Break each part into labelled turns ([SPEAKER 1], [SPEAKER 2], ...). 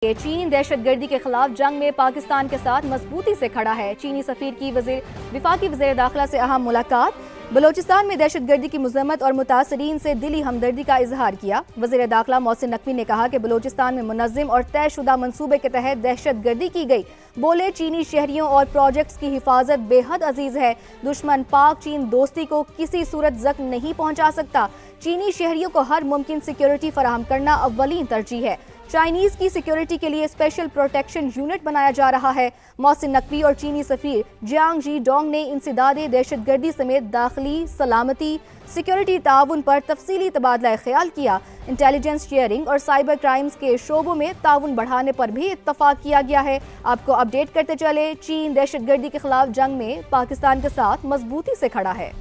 [SPEAKER 1] चीन दहशतगर्दी के खिलाफ जंग में पाकिस्तान के साथ मजबूती से खड़ा है। चीनी सफीर की वफाकी वज़ीर दाखिला से अहम मुलाकात। बलोचिस्तान में दहशतगर्दी की मजम्मत और मुतासरीन से दिली हमदर्दी का इजहार किया। वज़ीर दाखिला मोहसिन नकवी ने कहा कि बलोचिस्तान में मुनज़्ज़म और तयशुदा मंसूबे के तहत दहशतगर्दी की गई। बोले, चीनी शहरियों और प्रोजेक्ट्स की हिफाजत बेहद अजीज है। दुश्मन पाक चीन दोस्ती को किसी सूरत जख्म नहीं पहुंचा सकता। चीनी शहरियों को हर मुमकिन सिक्योरिटी फराहम करना अव्वलीन तरजीह है। चाइनीज की सिक्योरिटी के लिए स्पेशल प्रोटेक्शन यूनिट बनाया जा रहा है। मोहसिन नकवी और चीनी सफीर जियांग जी डोंग ने इंसदादे दहशतगर्दी समेत दाखिली, सलामती, सिक्योरिटी ताउन पर तफसीली तबादला ख्याल किया। इंटेलिजेंस शेयरिंग और साइबर क्राइम्स के शोबों में ताउन बढ़ाने पर भी इत्तफाक किया गया है। आपको अपडेट करते चले, चीन दहशतगर्दी के खिलाफ जंग में पाकिस्तान के साथ मजबूती से खड़ा है।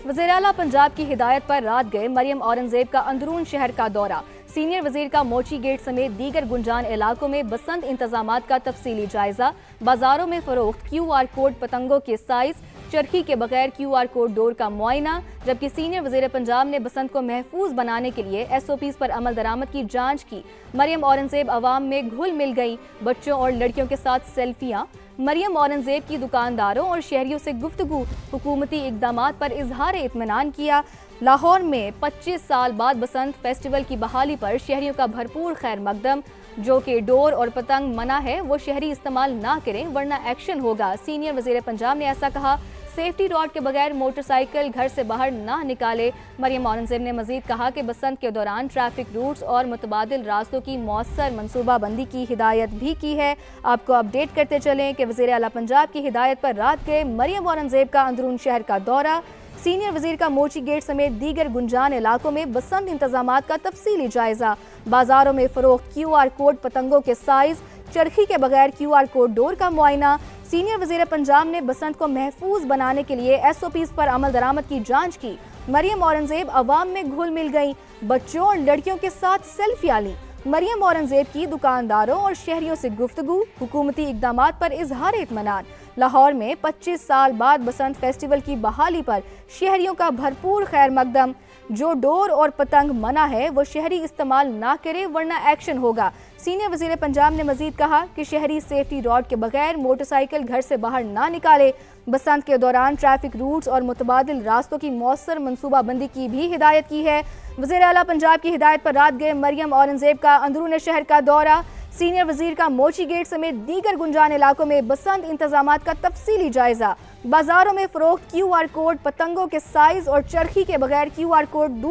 [SPEAKER 1] वज़ीर आला पंजाब की हिदायत पर रात गए मरियम औरंगजेब का अंदरून शहर का दौरा। सीनियर वजीर का मोची गेट समेत दीगर गुंजान इलाकों में बसंत इंतजामात का तफसीली जायजा। बाजारों में फरोख्त QR कोड पतंगों के साइज, चरखी के बगैर QR कोड डोर का मुआयना। जबकि सीनियर वजीर पंजाब ने बसंत को महफूज बनाने के लिए SOPs पर अमल दरामद की जांच की। मरियम औरंगजेब अवाम में घुल मिल गई। बच्चों और लड़कियों के साथ सेल्फियां। मरियम औरंगजेब की दुकानदारों और शहरियों से गुफ्तगू। हुकूमती इक़दामात पर इजहार इत्मीनान किया। लाहौर में 25 साल बाद बसंत फेस्टिवल की बहाली पर शहरियों का भरपूर खैर मकदम। जो कि डोर और पतंग मना है वो शहरी इस्तेमाल ना करें वरना एक्शन होगा। सीनियर वज़ीर पंजाब ने ऐसा कहा। सेफ्टी रॉड के बगैर मोटरसाइकिल घर से बाहर ना निकाले। मरियम औरंगजेब ने मजीद कहा कि बसंत के दौरान ट्रैफिक रूट्स और मुतबादिल रास्तों की मौसर मनसूबाबंदी की हिदायत भी की है। आपको अपडेट करते चलें कि वज़ीर आला पंजाब की हिदायत पर रात गए मरियम औरंगजेब का अंदरून शहर का दौरा। सीनियर वजीर का मोची गेट समेत दीगर गुंजान इलाकों में बसंत इंतजामात का तफसीली जायजा। बाजारों में फरोख्त QR कोड पतंगों के साइज, चरखी के बगैर QR कोड डोर का मुआयना। सीनियर वजीर पंजाब ने बसंत को महफूज बनाने के लिए SOPs पर अमल दरामद की जांच की। मरियम औरंगजेब अवाम में घुल मिल गई। बच्चों और लड़कियों के साथ सेल्फियां ली। मरियम औरंगजेब की दुकानदारों और शहरियों से गुफ्तगू। हुकूमती इक़दामात पर इजहार इत्मीनान। लाहौर में 25 साल बाद बसंत फेस्टिवल की बहाली पर शहरियों का भरपूर खैर मकदम। जो डोर और पतंग मना है वो शहरी इस्तेमाल ना करे वरना एक्शन होगा। सीनियर वज़ीर पंजाब ने मजीद कहा कि शहरी सेफ्टी रॉड के बगैर मोटरसाइकिल घर से बाहर ना निकाले। बसंत के दौरान ट्रैफिक रूट्स और मुतबादिल रास्तों की मौसर मनसूबाबंदी की भी हिदायत की है। वज़ीर आला पंजाब की हिदायत पर रात गए मरियम औरंगजेब का अंदरून शहर का दौरा। सीनियर वजीर का मोची गेट समेत दीगर गुंजान इलाकों में बसंत इंतजामात का तफसीली जायजा। बाजारों में फरोख्त QR कोड पतंगों के साइज और चरखी के बगैर QR कोड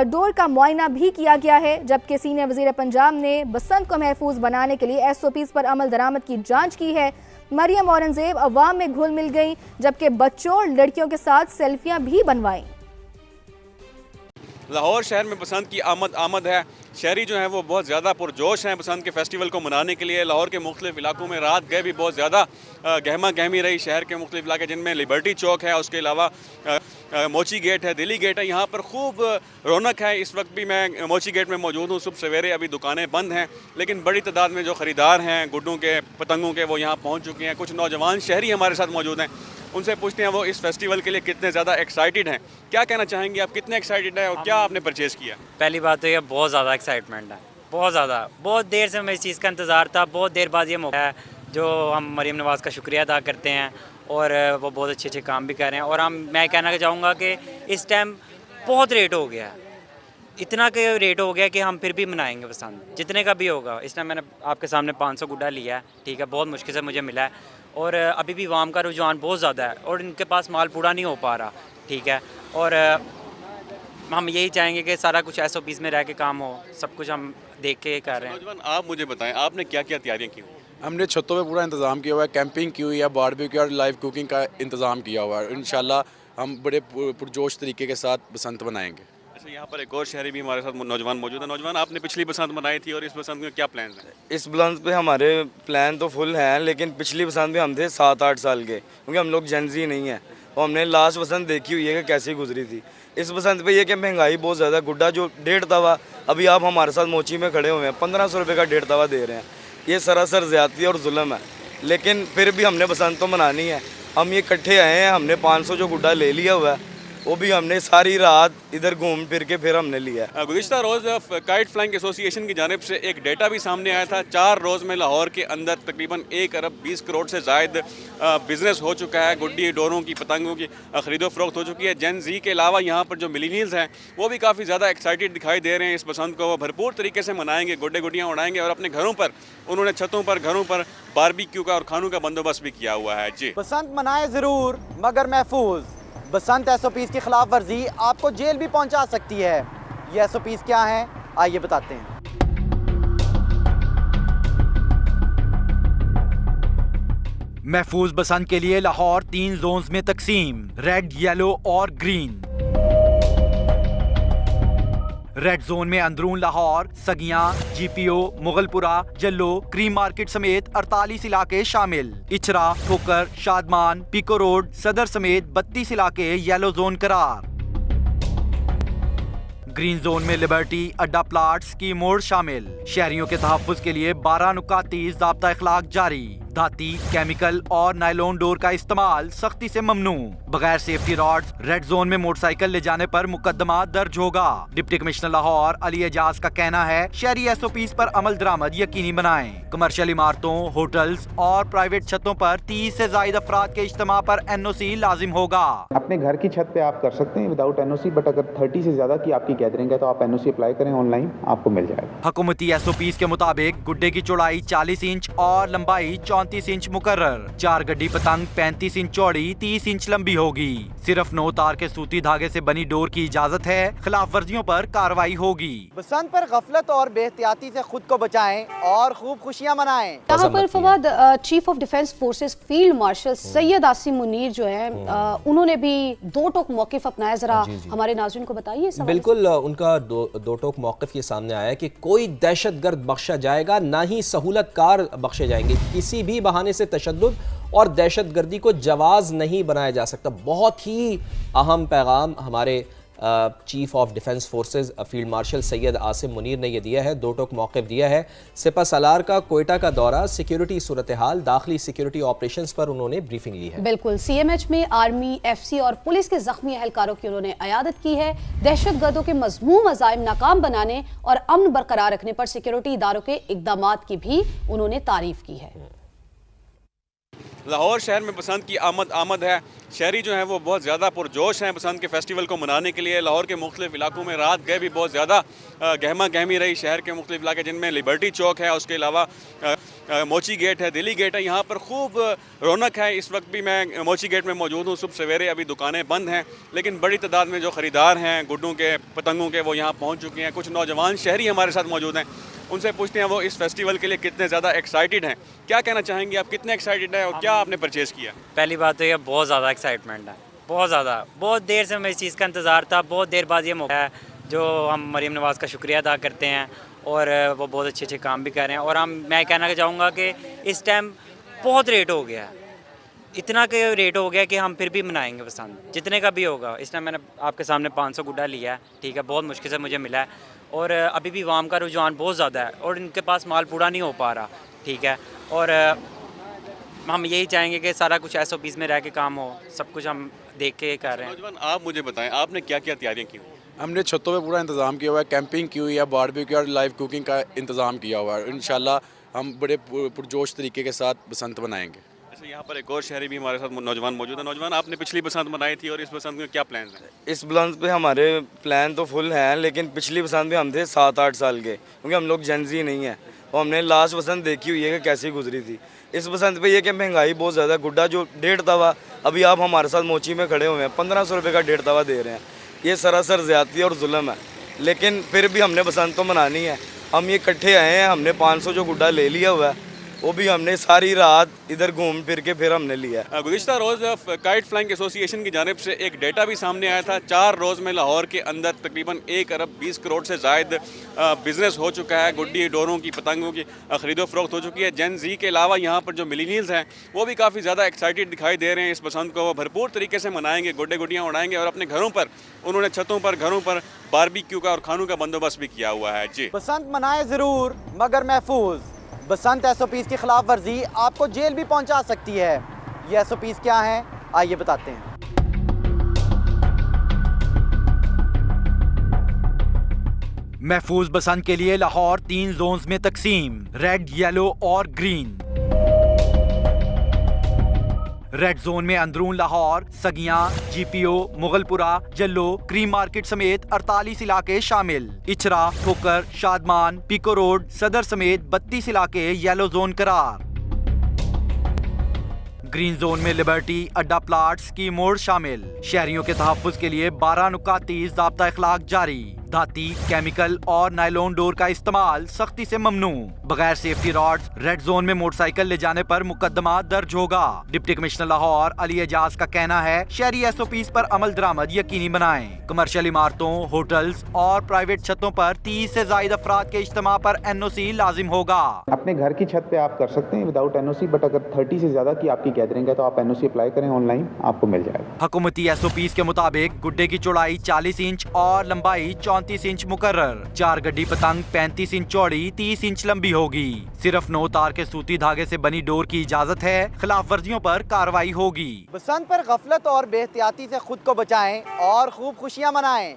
[SPEAKER 1] डोर का मुआयना भी किया गया है। जबकि सीनियर वजीर पंजाब ने बसंत को महफूज बनाने के लिए SOPs पर अमल दरामद की जांच की है। मरियम औरंगजेब अवाम में घुल मिल गई। जबकि बच्चों और लड़कियों के साथ सेल्फियां भी बनवाईं।
[SPEAKER 2] लाहौर शहर में बसंत की आमद है। शहरी जो हैं वो बहुत ज़्यादा पुरजोश हैं बसंत के फेस्टिवल को मनाने के लिए। लाहौर के मुख्तलिफ इलाकों में रात गए भी बहुत ज़्यादा गहमा गहमी रही। शहर के मुख्तलिफ इलाके जिनमें लिबर्टी चौक है, उसके अलावा मोची गेट है, दिल्ली गेट है, यहाँ पर खूब रौनक है। इस वक्त भी मैं मोची गेट में मौजूद हूँ। सुबह सवेरे अभी दुकानें बंद हैं लेकिन बड़ी तादाद में जो ख़रीदार हैं गुड्डों के, पतंगों के, वो यहाँ पहुँच चुके हैं। कुछ नौजवान शहरी हमारे साथ मौजूद हैं, उनसे पूछते हैं वो इस फेस्टिवल के लिए कितने ज़्यादा एक्साइटेड हैं। क्या कहना चाहेंगे आप, कितने एक्साइटेड हैं और क्या आपने परचेज़ किया?
[SPEAKER 3] पहली बात तो ये बहुत ज़्यादा एक्साइटमेंट है, बहुत ज़्यादा। बहुत देर से हमें इस चीज़ का इंतज़ार था। बहुत देर बाद ये मौका है जो हम मरियम नवाज़ का शुक्रिया अदा करते हैं और वो बहुत अच्छे अच्छे काम भी कर रहे हैं। और मैं कहना चाहूँगा कि इस टाइम बहुत रेट हो गया, इतना के रेट हो गया कि हम फिर भी मनाएंगे बसंत जितने का भी होगा। इस टाइम मैंने आपके सामने 500 गुड्डा लिया है, ठीक है, बहुत मुश्किल से मुझे मिला है। और अभी भी वाम का रुझान बहुत ज़्यादा है और इनके पास माल पूरा नहीं हो पा रहा, ठीक है। और हम यही चाहेंगे कि सारा कुछ SOPs में रह के काम हो, सब कुछ हम देख के कर रहे हैं।
[SPEAKER 2] नौजवान, आप मुझे बताएं आपने क्या क्या तैयारियां की?
[SPEAKER 4] हमने छतों पे पूरा इंतज़ाम किया हुआ है, कैंपिंग की हुई है, बारबेक्यू और लाइव कुकिंग का इंतज़ाम किया हुआ है। इंशाल्लाह हम बड़े पुरजोश तरीके के साथ बसंत मनाएंगे।
[SPEAKER 2] अच्छा, यहाँ पर एक और शहरी भी हमारे साथ नौजवान मौजूद है। नौजवान, आपने पिछली बसंत मनाई थी और इस बसंत में क्या प्लान हैं?
[SPEAKER 5] इस बसंत पे हमारे प्लान तो फुल हैं लेकिन पिछली बसंत में हम थे 7-8 साल के, क्योंकि हम लोग जेनजी नहीं हैं और हमने लास्ट बसंत देखी हुई है कि कैसी गुजरी थी। इस बसंत पे ये कि महंगाई बहुत ज़्यादा। गुड्डा जो 1.5 तवा, अभी आप हमारे साथ मोची में खड़े हुए हैं, 1500 रुपये का 1.5 तवा दे रहे हैं। ये सरासर ज़्यादती और जुल्म है, लेकिन फिर भी हमने बसंत तो मनानी है। हम ये इकट्ठे आए हैं, हमने 500 जो गुड्डा ले लिया हुआ है वो भी हमने सारी रात इधर घूम फिर के फिर हमने लिया।
[SPEAKER 2] गुज़िश्ता रोज़ काइट फ्लाइंग एसोसिएशन की जानिब से एक डेटा भी सामने आया था। 4 रोज़ में लाहौर के अंदर तकरीबन 1 अरब 20 करोड़ से ज़ायद बिज़नेस हो चुका है। गुड्डी डोरों की, पतंगों की ख़रीदो फरोख्त हो चुकी है। जेन ज़ी के अलावा यहाँ पर जो मिलीनियल्स हैं वो भी काफ़ी ज़्यादा एक्साइटेड दिखाई दे रहे हैं। इस पसंद को वो भरपूर तरीके से मनाएंगे, गुड्डे गुड्डियाँ उड़ाएंगे और अपने घरों पर उन्होंने छतों पर, घरों पर बारबेक्यू का और खानों का बंदोबस्त भी किया हुआ है। जी,
[SPEAKER 6] बसंत मनाएं ज़रूर मगर महफूज। बसंत SOPs की खिलाफ वर्जी आपको जेल भी पहुंचा सकती है। ये SOPs क्या हैं, आइए बताते हैं।
[SPEAKER 7] महफूज बसंत के लिए लाहौर 3 जोन्स में तकसीम, रेड, येलो और ग्रीन। रेड जोन में अंदरून Lahore, सगियां, GPO, Mughalpura, जल्लो, cream market समेत 48 इलाके शामिल। इचरा, ठोकर, शादमान, पीको रोड, सदर समेत 32 इलाके येलो जोन करार। ग्रीन जोन में लिबर्टी, अड्डा प्लाट, स्कीम मोड़ शामिल। शहरियों के तहफ्फुज़ के लिए 12 नुकाती ज़ाब्ता इखलाक जारी। धाती, केमिकल और नायलॉन डोर का इस्तेमाल सख्ती से ममनू। बगैर सेफ्टी रॉड्स रेड जोन में मोटरसाइकिल ले जाने पर मुकदमा दर्ज होगा। डिप्टी कमिश्नर लाहौर अली एजाज का कहना है शहरी SOPs पर अमल दरामद यकीनी बनाएं। कमर्शियल इमारतों, होटल्स और प्राइवेट छतों पर 30 से ज़ायद अफराद के इज्तिमा पर NOC लाजिम होगा।
[SPEAKER 8] अपने घर की छत पे आप कर सकते हैं विदाउट NOC, बट अगर 30 से ज्यादा की आपकी गैदरिंग है तो आप NOC अप्लाई करें ऑनलाइन, आपको मिल जाएगा।
[SPEAKER 7] हुकूमती SOPs के मुताबिक गुड्डे की चौड़ाई 40 इंच और लंबाई 34 इंच मुकर्रर। 4 गड्डी पतंग 35 इंच चौड़ी, 30 इंच लंबी होगी। सिर्फ 9 तार के सूती धागे से बनी डोर की इजाजत है। खिलाफ वर्जियों पर कार्रवाई होगी।
[SPEAKER 6] बसंत पर गफलत और बेहतियाती से खुद को बचाएं और खूब खुशियां मनाएं।
[SPEAKER 9] यहाँ पर Fawad chief of defence forces field marshal Syed Asim Munir जो है उन्होंने भी दो टोक मौकिफ अपनाया। जरा हमारे नाज़रीन को बताइए।
[SPEAKER 10] बिल्कुल, उनका दो टोक मौकिफ ये सामने आया कि कोई दहशतगर्द बख्शा जाएगा, ना ही सहूलतकार बख्शे जाएंगे। किसी भी बहाने से तशद्दुद और दहशतगर्दी को जवाज़ नहीं बनाया जा सकता। बहुत ही अहम पैगाम हमारे chief of defence forces field marshal Syed Asim Munir ने यह दिया है, दो टोक मौक़िफ़ दिया है। सिपा सलार का कोयटा का दौरा, सिक्योरिटी सूरत हाल, दाखिली सिक्योरिटी ऑपरेशंस पर उन्होंने ब्रीफिंग ली है।
[SPEAKER 9] बिल्कुल, CMH में आर्मी, FC और पुलिस के जख्मी एहलकारों की उन्होंने अयादत की है। दहशतगर्दों के मज़मूम अज़ाइम नाकाम बनाने और अमन बरकरार रखने पर सिक्योरिटी इदारों के इक़दामात की भी उन्होंने तारीफ की है।
[SPEAKER 2] लाहौर शहर में बसंत की आमद है। शहरी जो हैं वो बहुत ज़्यादा पुरजोश हैं बसंत के फेस्टिवल को मनाने के लिए। लाहौर के मुख्तलिफ इलाकों में रात गए भी बहुत ज़्यादा गहमा गहमी रही। शहर के मुख्तलिफ इलाके जिनमें लिबर्टी चौक है, उसके अलावा मोची गेट है, दिल्ली गेट है, यहाँ पर खूब रौनक है। इस वक्त भी मैं मोची गेट में मौजूद हूँ। सुबह सवेरे अभी दुकानें बंद हैं, लेकिन बड़ी तादाद में जो ख़रीदार हैं गुड्डों के, पतंगों के, वो यहाँ पहुँच चुके हैं। कुछ नौजवान शहरी हमारे साथ मौजूद हैं, उनसे पूछते हैं वो इस फेस्टिवल के लिए कितने ज़्यादा एक्साइटेड हैं। क्या कहना चाहेंगे आप, कितने एक्साइटेड हैं और क्या आपने परचेज़ किया?
[SPEAKER 3] पहली बात तो ये बहुत ज़्यादा एक्साइटमेंट है, बहुत ज़्यादा। बहुत देर से हमें इस चीज़ का इंतज़ार था। बहुत देर बाद ये मौका है जो हम मरीम नवाज़ का शुक्रिया अदा करते हैं और वो बहुत अच्छे अच्छे काम भी कर रहे हैं। और मैं कहना चाहूँगा कि इस टाइम बहुत रेट हो गया है, इतना के रेट हो गया कि हम फिर भी मनाएंगे पसंद जितने का भी होगा। इस टाइम मैंने आपके सामने 500 गुड्डा लिया है, ठीक है, बहुत मुश्किल से मुझे मिला है। और अभी भी वाम का रुझान बहुत ज़्यादा है और इनके पास माल पूरा नहीं हो पा रहा, ठीक है। और हम यही चाहेंगे कि सारा कुछ SOPs में रह के काम हो, सब कुछ हम देख के कर रहे हैं।
[SPEAKER 2] नौजवान, आप मुझे बताएं आपने क्या क्या तैयारियां की?
[SPEAKER 4] हमने छतों पे पूरा इंतज़ाम किया हुआ है, कैंपिंग की हुई है, बारबेक्यू और लाइव कुकिंग का इंतज़ाम किया हुआ है। इंशाल्लाह हम बड़े पुरजोश तरीके के साथ बसंत मनाएंगे।
[SPEAKER 2] अच्छा, यहाँ पर एक और शहरी भी हमारे साथ नौजवान मौजूद है। नौजवान, आपने पिछली बसंत मनाई थी और इस बसंत में क्या प्लान हैं?
[SPEAKER 5] इस बसंत पे हमारे प्लान तो फुल हैं, लेकिन पिछली बसंत में हम थे 7-8 साल के, क्योंकि हम लोग जेनजी नहीं हैं और हमने लास्ट बसंत देखी हुई है कि कैसी गुजरी थी। इस बसंत पे ये कि महंगाई बहुत ज़्यादा, गुड्डा जो 1.5 तवा अभी आप हमारे साथ मोची में खड़े हुए हैं 1500 रुपये का 1.5 तवा दे रहे हैं। ये सरासर ज़्यादती और जुल्म है, लेकिन फिर भी हमने बसंत तो मनानी है। हम ये इकट्ठे आए हैं, हमने 500 जो गुड्डा ले लिया हुआ है, वो भी हमने सारी रात इधर घूम फिर के फिर हमने लिया।
[SPEAKER 2] गुज़िश्ता रोज़ काइट फ्लाइंग एसोसिएशन की जानिब से एक डेटा भी सामने आया था। 4 रोज़ में लाहौर के अंदर तकरीबन 1 अरब 20 करोड़ से ज़ायद बिज़नेस हो चुका है। गुड्डी डोरों की, पतंगों की ख़रीदो फरोख्त हो चुकी है। जेन ज़ी के अलावा यहाँ पर जो मिलीनियल्स हैं वो भी काफ़ी ज़्यादा एक्साइटेड दिखाई दे रहे हैं। इस पसंद को वो भरपूर तरीके से मनाएंगे, गुड्डे गुड्डियाँ उड़ाएंगे और अपने घरों पर उन्होंने छतों पर, घरों पर बारबेक्यू का और खानों का बंदोबस्त भी किया हुआ है। जी,
[SPEAKER 6] बसंत मनाएं ज़रूर मगर महफूज। बसंत SOPs की खिलाफ वर्जी आपको जेल भी पहुंचा सकती है। ये SOPs क्या हैं, आइए बताते हैं।
[SPEAKER 7] महफूज बसंत के लिए लाहौर 3 जोन्स में तकसीम, रेड, येलो और ग्रीन। रेड जोन में अंदरून Lahore, सगियां, GPO, Mughalpura, जल्लो, cream market समेत 48 इलाके शामिल। इचरा, ठोकर, शादमान, पीको रोड, सदर समेत 32 इलाके येलो जोन करार। ग्रीन जोन में लिबर्टी, अड्डा प्लाट्स की मोड़ शामिल। शहरियों के तहफ्फुज के लिए 12 नुकाती ज़ाब्ता इखलाक जारी। धाती, केमिकल और नायलॉन डोर का इस्तेमाल सख्ती से ममनू। बगैर सेफ्टी रॉड्स रेड जोन में मोटरसाइकिल ले जाने पर मुकदमा दर्ज होगा। डिप्टी कमिश्नर लाहौर अली एजाज का कहना है, शहरी SOPs पर अमल दरामद यकीनी बनाएं। कमर्शियल इमारतों, होटल्स और प्राइवेट छतों पर 30 से ज्यादा अफराद के इज्तिमा पर NOC लाजिम होगा।
[SPEAKER 8] अपने घर की छत पे आप कर सकते हैं विदाउट NOC, बट अगर 30 से ज़्यादा की आपकी गैदरिंग है तो आप NOC अप्लाई करें ऑनलाइन, आपको मिल जाएगा।
[SPEAKER 7] हुकूमती SOPs के मुताबिक गुड्डे की चौड़ाई 40 इंच और लंबाई 34 इंच मुकर्रर। 4 गड्डी पतंग 35 इंच चौड़ी 30 इंच लंबी होगी। सिर्फ 9 तार के सूती धागे से बनी डोर की इजाजत है। खिलाफ वर्जियों पर कार्रवाई होगी।
[SPEAKER 6] बसंत पर गफलत और बेहतियाती से खुद को बचाएं और खूब खुशियां मनाएं।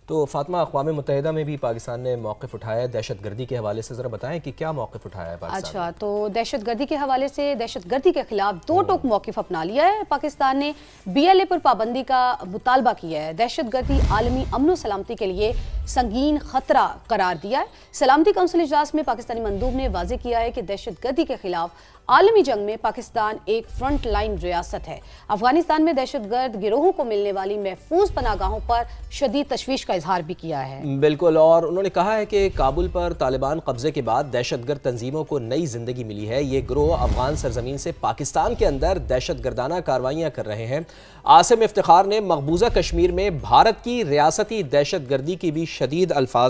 [SPEAKER 10] तो फातिमा, अक़वाम मुत्तहिदा में भी पाकिस्तान ने मौक़िफ़ उठाया है दहशतगर्दी के हवाले से, ज़रा बताएं कि क्या मौक़िफ़ उठाया है पाकिस्तान?
[SPEAKER 9] अच्छा, तो दहशतगर्दी के हवाले से दहशतगर्दी के खिलाफ 2 टोक मौक़िफ़ अपना लिया है। पाकिस्तान ने BLA पर पाबंदी का मुतालबा किया है। दहशतगर्दी आलमी अमन व सलामती के लिए संगीन खतरा करार दिया है। सलामती कौंसिल इजलास में पाकिस्तानी मंदूब ने वाज़ेह किया है कि दहशतगर्दी के खिलाफ आलमी जंग में पाकिस्तान एक फ्रंट लाइन रियासत है। अफगानिस्तान में दहशतगर्द गिरोहों को मिलने वाली महफूज पनागाहों पर शदीद तशवीश का इजहार भी किया है।
[SPEAKER 10] बिल्कुल, और उन्होंने कहा है कि काबुल पर तालिबान कब्जे के बाद दहशतगर्द तंजीमों को नई जिंदगी मिली है। ये गिरोह अफगान सरजमीन से पाकिस्तान के अंदर दहशतगर्दाना कार्रवाइयाँ कर रहे हैं। आसिम इफ्तिखार ने मकबूजा कश्मीर में भारत की रियासती दहशतगर्दी की भी शदीद अल्फाज